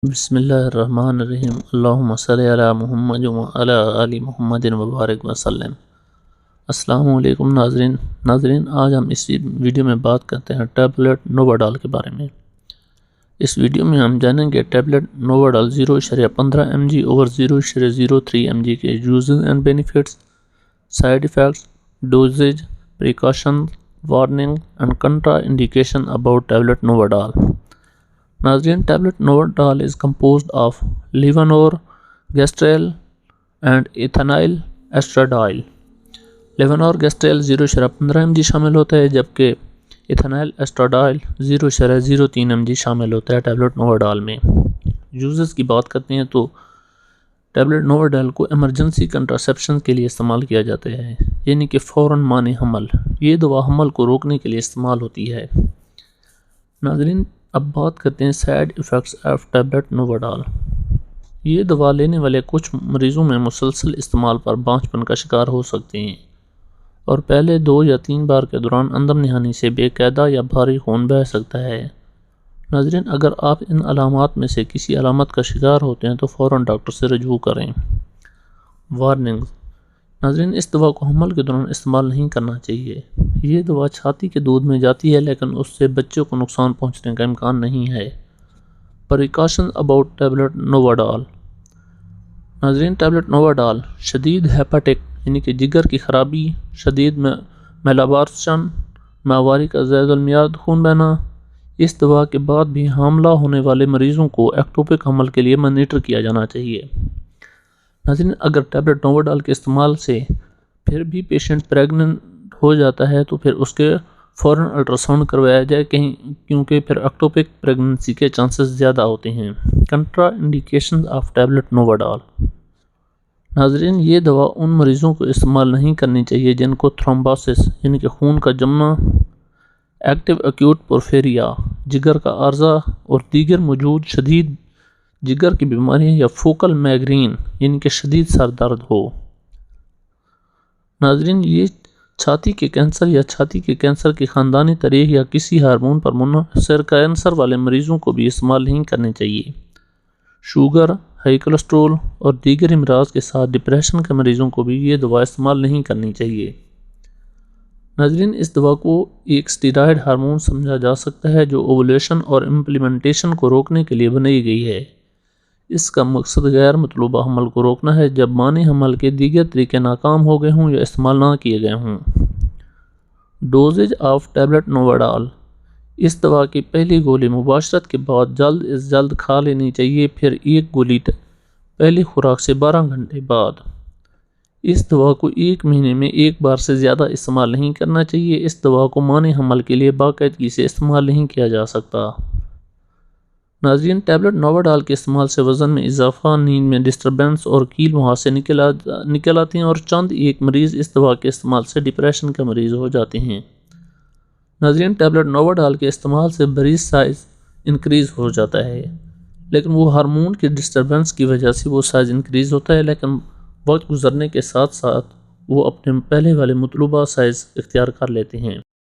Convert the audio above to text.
بسم اللہ الرحمن الرحیم اللہم صلی علی محمد وعلی آل محمد وبارک وسلم۔ السلام علیکم ناظرین، آج ہم اس ویڈیو میں بات کرتے ہیں ٹیبلٹ نوواڈال کے بارے میں۔ اس ویڈیو میں ہم جانیں گے tablet Novadal 0.15 mg over 0.03 mg کے uses and benefits, side effects, dosage, precaution, warning and contraindication about tablet Novadal. ناظرین، tablet Novadal is composed of levonorgestrel and ethinyl estradiol۔ Levonorgestrel 0.15 mg شامل ہوتا ہے جبکہ ایتھینائل ایسٹراڈائل 0.03 mg شامل ہوتا ہے tablet نوواڈال میں۔ یوزز کی بات کرتے ہیں تو ٹیبلٹ نوواڈال کو ایمرجنسی کنٹراسیپشن کے لیے استعمال کیا جاتا ہے، یعنی کہ فوراً مانع حمل۔ یہ دوا حمل کو روکنے کے لیے استعمال ہوتی ہے۔ ناظرین، اب بات کرتے ہیں سائیڈ ایفیکٹس آف ٹیبلٹ نوواڈال۔ یہ دوا لینے والے کچھ مریضوں میں مسلسل استعمال پر بانجھ پن کا شکار ہو سکتے ہیں اور پہلے 2 یا 3 بار کے دوران اندم نہانی سے بے قاعدہ یا بھاری خون بہہ سکتا ہے۔ ناظرین، اگر آپ ان علامات میں سے کسی علامت کا شکار ہوتے ہیں تو فوراً ڈاکٹر سے رجوع کریں۔ وارننگ: ناظرین، اس دوا کو حمل کے دوران استعمال نہیں کرنا چاہیے۔ یہ دوا چھاتی کے دودھ میں جاتی ہے لیکن اس سے بچوں کو نقصان پہنچنے کا امکان نہیں ہے۔ Precaution about tablet Novadal. ناظرین، ٹیبلٹ نوواڈال شدید ہیپاٹک یعنی کہ جگر کی خرابی، شدید میلابارشن، ماہواری کا زائد المیعاد خون بہنا۔ اس دوا کے بعد بھی حاملہ ہونے والے مریضوں کو ایکٹوپک حمل کے لیے مانیٹر کیا جانا چاہیے۔ ناظرین، اگر ٹیبلٹ نوواڈال کے استعمال سے پھر بھی پیشنٹ پریگننٹ ہو جاتا ہے تو پھر اس کے فوراً الٹراساؤنڈ کروایا جائے کیونکہ پھر ایکٹوپک پریگننسی کے چانسز زیادہ ہوتے ہیں۔ کنٹرا انڈیکیشن آف ٹیبلٹ نوواڈال۔ ناظرین، یہ دوا ان مریضوں کو استعمال نہیں کرنی چاہیے جن کو تھرومبوسس یعنی کہ خون کا جمنا، ایکٹیو ایکیوٹ پورفیریا، جگر کا عارضہ اور دیگر موجود شدید جگر کی بیماریاں یا فوکل مائگرین یعنی کہ شدید سر درد ہو۔ ناظرین، یہ چھاتی کے کینسر یا چھاتی کے کینسر کے خاندانی تاریخ یا کسی ہارمون پر منحصر کینسر والے مریضوں کو بھی استعمال نہیں کرنے چاہیے۔ شوگر، ہائی کولیسٹرول اور دیگر امراض کے ساتھ ڈپریشن کے مریضوں کو بھی یہ دوا استعمال نہیں کرنی چاہیے۔ ناظرین، اس دوا کو ایک اسٹیرائڈ ہارمون سمجھا جا سکتا ہے جو اوولیشن اور امپلیمنٹیشن کو روکنے کے لیے بنائی گئی ہے۔ اس کا مقصد غیر مطلوبہ حمل کو روکنا ہے جب مانع حمل کے دیگر طریقے ناکام ہو گئے ہوں یا استعمال نہ کیے گئے ہوں۔ Dosage of tablet Novadal. اس دوا کی پہلی گولی مباشرت کے بعد جلد از جلد کھا لینی چاہیے، پھر ایک گولی پہلی خوراک سے 12 گھنٹے بعد۔ اس دوا کو 1 مہینے میں 1 بار سے زیادہ استعمال نہیں کرنا چاہیے۔ اس دوا کو مانع حمل کے لیے باقاعدگی سے استعمال نہیں کیا جا سکتا۔ ناظرین، ٹیبلٹ نوواڈال کے استعمال سے وزن میں اضافہ، نیند میں ڈسٹربنس اور کیل وہاں سے نکل آتی ہیں اور چند ایک مریض اس دوا کے استعمال سے ڈپریشن کا مریض ہو جاتے ہیں۔ ناظرین، ٹیبلٹ نوواڈال کے استعمال سے بریسٹ سائز انکریز ہو جاتا ہے لیکن وہ ہارمون کی ڈسٹربنس کی وجہ سے وہ سائز انکریز ہوتا ہے لیکن وقت گزرنے کے ساتھ ساتھ وہ اپنے پہلے والے مطلوبہ سائز اختیار کر لیتے ہیں۔